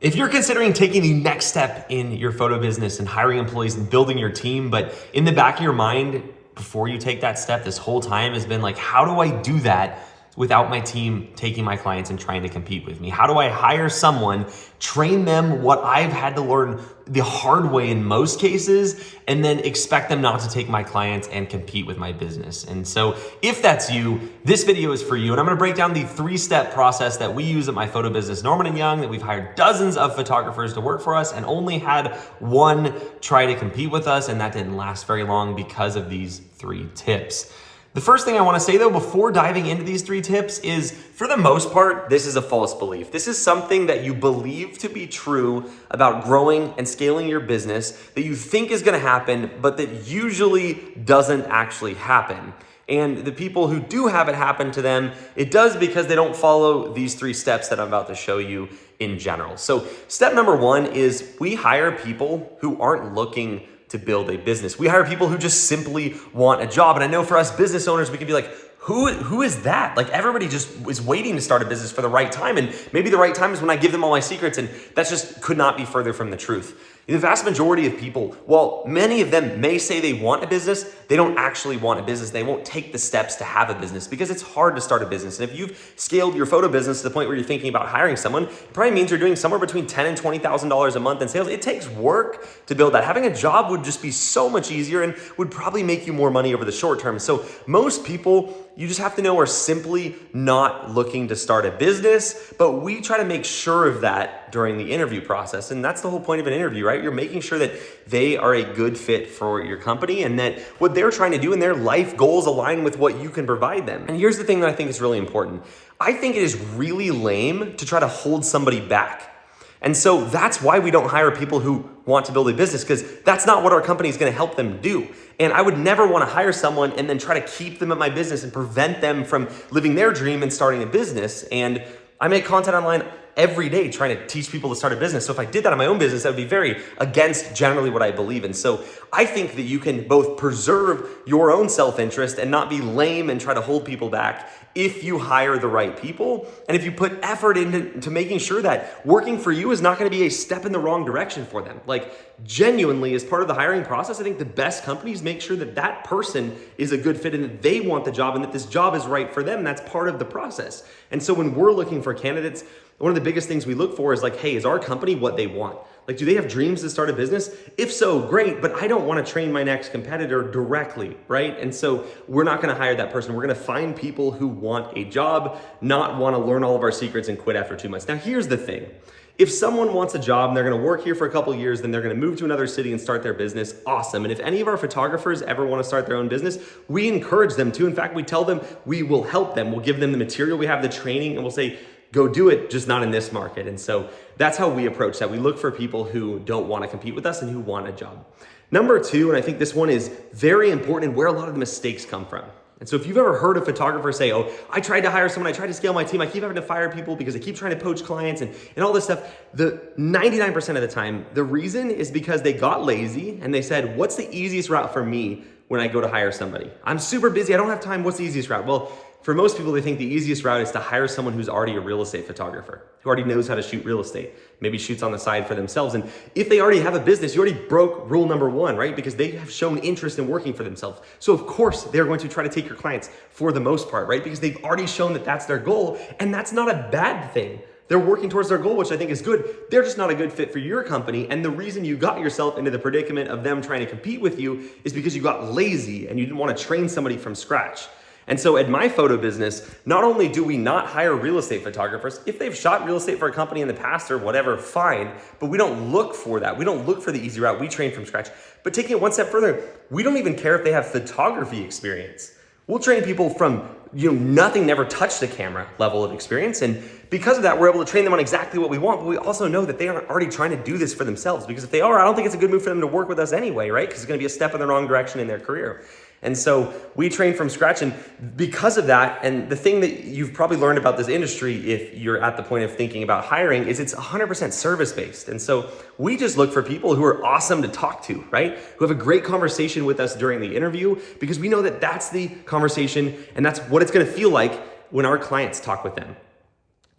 If you're considering taking the next step in your photo business and hiring employees and building your team, but in the back of your mind, before you take that step this whole time has been like, how do I do that without my team taking my clients and trying to compete with me? How do I hire someone, train them what I've had to learn the hard way in most cases, and then expect them not to take my clients and compete with my business? And so if that's you, this video is for you. And I'm gonna break down the 3-step process that we use at my photo business, Norman & Young, that we've hired dozens of photographers to work for us and only had one try to compete with us. And that didn't last very long because of these 3 tips. The first thing I wanna say though, before diving into these 3 tips is, for the most part, this is a false belief. This is something that you believe to be true about growing and scaling your business that you think is gonna happen, but that usually doesn't actually happen. And the people who do have it happen to them, it does because they don't follow these 3 steps that I'm about to show you in general. So step number 1 is we hire people who aren't looking to build a business. We hire people who just simply want a job. And I know for us business owners, we can be like, who is that? Like, everybody just is waiting to start a business for the right time. And maybe the right time is when I give them all my secrets. And that just could not be further from the truth. The vast majority of people, while many of them may say they want a business, they don't actually want a business. They won't take the steps to have a business because it's hard to start a business. And if you've scaled your photo business to the point where you're thinking about hiring someone, it probably means you're doing somewhere between $10,000 and $20,000 a month in sales. It takes work to build that. Having a job would just be so much easier and would probably make you more money over the short term. So most people, you just have to know, are simply not looking to start a business, but we try to make sure of that during the interview process. And that's the whole point of an interview, right? You're making sure that they are a good fit for your company and that what they're trying to do in their life goals align with what you can provide them. And here's the thing that I think is really important. I think it is really lame to try to hold somebody back. And so that's why we don't hire people who want to build a business, because that's not what our company is going to help them do. And I would never want to hire someone and then try to keep them at my business and prevent them from living their dream and starting a business. And I make content online every day trying to teach people to start a business. So if I did that in my own business, that would be very against generally what I believe in. So I think that you can both preserve your own self-interest and not be lame and try to hold people back if you hire the right people. And if you put effort into making sure that working for you is not going to be a step in the wrong direction for them. Like, genuinely, as part of the hiring process, I think the best companies make sure that that person is a good fit and that they want the job and that this job is right for them. That's part of the process. And so when we're looking for candidates, one of the biggest things we look for is like, hey, is our company what they want? Like, do they have dreams to start a business? If so, great, but I don't want to train my next competitor directly, right? And so we're not going to hire that person. We're going to find people who want a job, not want to learn all of our secrets and quit after 2 months. Now, here's the thing. If someone wants a job and they're going to work here for a couple of years, then they're going to move to another city and start their business, awesome. And if any of our photographers ever want to start their own business, we encourage them to. In fact, we tell them we will help them. We'll give them the material, we have the training, and we'll say, go do it, just not in this market. And so that's how we approach that. We look for people who don't want to compete with us and who want a job. Number 2, and I think this one is very important and where a lot of the mistakes come from. And so if you've ever heard a photographer say, oh, I tried to hire someone, I tried to scale my team, I keep having to fire people because I keep trying to poach clients and all this stuff, the 99% of the time, the reason is because they got lazy and they said, what's the easiest route for me when I go to hire somebody? I'm super busy, I don't have time, what's the easiest route? Well, for most people, they think the easiest route is to hire someone who's already a real estate photographer, who already knows how to shoot real estate, maybe shoots on the side for themselves. And if they already have a business, you already broke rule number 1, right? Because they have shown interest in working for themselves. So of course, they're going to try to take your clients for the most part, right? Because they've already shown that that's their goal. And that's not a bad thing. They're working towards their goal, which I think is good. They're just not a good fit for your company. And the reason you got yourself into the predicament of them trying to compete with you is because you got lazy and you didn't want to train somebody from scratch. And so at my photo business, not only do we not hire real estate photographers, if they've shot real estate for a company in the past or whatever, fine, but we don't look for that. We don't look for the easy route. We train from scratch. But taking it one step further, we don't even care if they have photography experience. We'll train people from nothing, never touched a camera level of experience. And because of that, we're able to train them on exactly what we want. But we also know that they aren't already trying to do this for themselves, because if they are, I don't think it's a good move for them to work with us anyway, right? Because it's going to be a step in the wrong direction in their career. And so we train from scratch. And because of that, and the thing that you've probably learned about this industry, if you're at the point of thinking about hiring, is it's 100% service-based. And so we just look for people who are awesome to talk to, right? Who have a great conversation with us during the interview, because we know that that's the conversation and that's what it's going to feel like when our clients talk with them.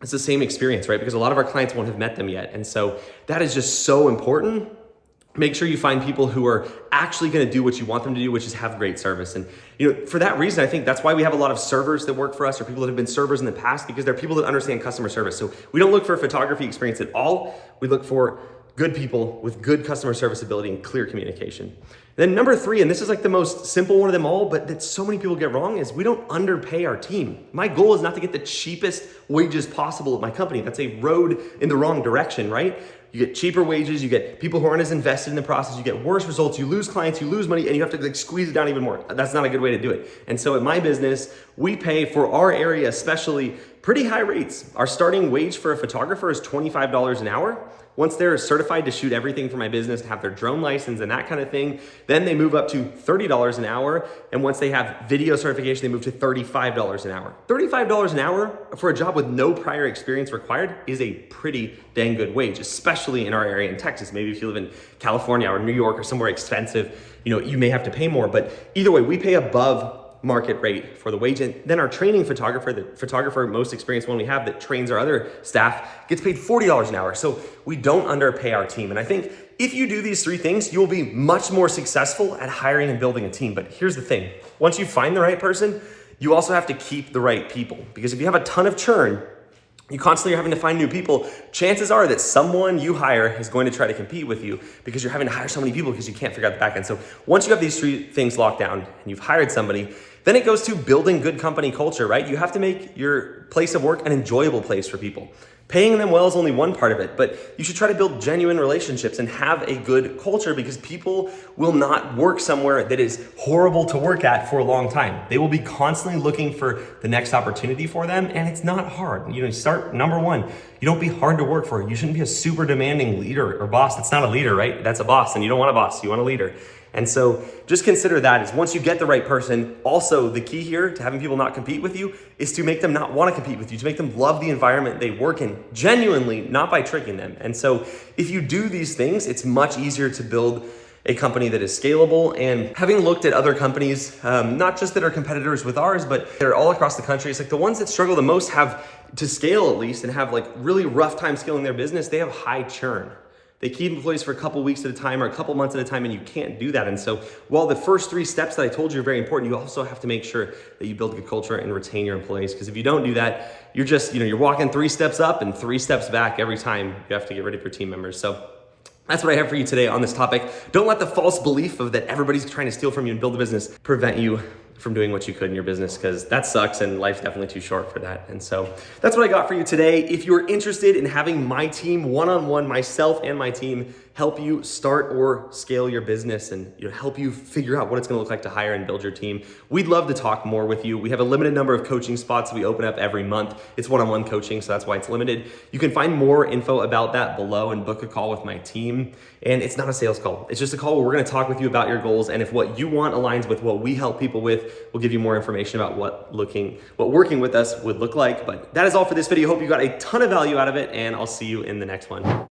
it's the same experience, right? Because a lot of our clients won't have met them yet. And so that is just so important. Make sure you find people who are actually going to do what you want them to do, which is have great service. And for that reason, I think that's why we have a lot of servers that work for us, or people that have been servers in the past, because they're people that understand customer service. So we don't look for a photography experience at all. We look for good people with good customer service ability and clear communication. Then number 3, and this is like the most simple one of them all, but that so many people get wrong, is we don't underpay our team. My goal is not to get the cheapest wages possible at my company. That's a road in the wrong direction, right? You get cheaper wages, you get people who aren't as invested in the process, you get worse results, you lose clients, you lose money, and you have to squeeze it down even more. That's not a good way to do it. And so at my business, we pay for our area especially pretty high rates. Our starting wage for a photographer is $25 an hour. Once they're certified to shoot everything for my business, have their drone license and that kind of thing, then they move up to $30 an hour. And once they have video certification, they move to $35 an hour. $35 an hour for a job with no prior experience required is a pretty dang good wage, especially in our area in Texas. Maybe if you live in California or New York or somewhere expensive, you may have to pay more. But either way, we pay above market rate for the wage. And then our training photographer, the photographer most experienced one we have that trains our other staff, gets paid $40 an hour. So we don't underpay our team. And I think if you do these 3 things, you'll be much more successful at hiring and building a team. But here's the thing. Once you find the right person, you also have to keep the right people. Because if you have a ton of churn, you constantly are having to find new people, chances are that someone you hire is going to try to compete with you because you're having to hire so many people because you can't figure out the back end. So once you have these 3 things locked down and you've hired somebody, then it goes to building good company culture, right? You have to make your place of work an enjoyable place for people. Paying them well is only one part of it, but you should try to build genuine relationships and have a good culture, because people will not work somewhere that is horrible to work at for a long time. They will be constantly looking for the next opportunity for them, and it's not hard. Start number 1. You don't be hard to work for. You shouldn't be a super demanding leader or boss. That's not a leader, right? That's a boss, and you don't want a boss, you want a leader. And so just consider that as once you get the right person, also the key here to having people not compete with you is to make them not want to compete with you, to make them love the environment they work in genuinely, not by tricking them. And so if you do these things, it's much easier to build a company that is scalable. And having looked at other companies, not just that are competitors with ours, but they're all across the country, it's like the ones that struggle the most have to scale at least and have like really rough time scaling their business, they have high churn. They keep employees for a couple weeks at a time or a couple months at a time, and you can't do that. And so while the first 3 steps that I told you are very important, you also have to make sure that you build a good culture and retain your employees. Because if you don't do that, you're just, you're walking 3 steps up and 3 steps back every time you have to get rid of your team members. So that's what I have for you today on this topic. Don't let the false belief of that everybody's trying to steal from you and build a business prevent you from doing what you could in your business, because that sucks and life's definitely too short for that. And so that's what I got for you today. If you're interested in having my team one-on-one, myself and my team, help you start or scale your business and help you figure out what it's going to look like to hire and build your team, we'd love to talk more with you. We have a limited number of coaching spots we open up every month. It's one-on-one coaching, so that's why it's limited. You can find more info about that below and book a call with my team. And it's not a sales call. It's just a call where we're going to talk with you about your goals, and if what you want aligns with what we help people with, we'll give you more information about what working with us would look like. But that is all for this video. Hope you got a ton of value out of it, and I'll see you in the next one.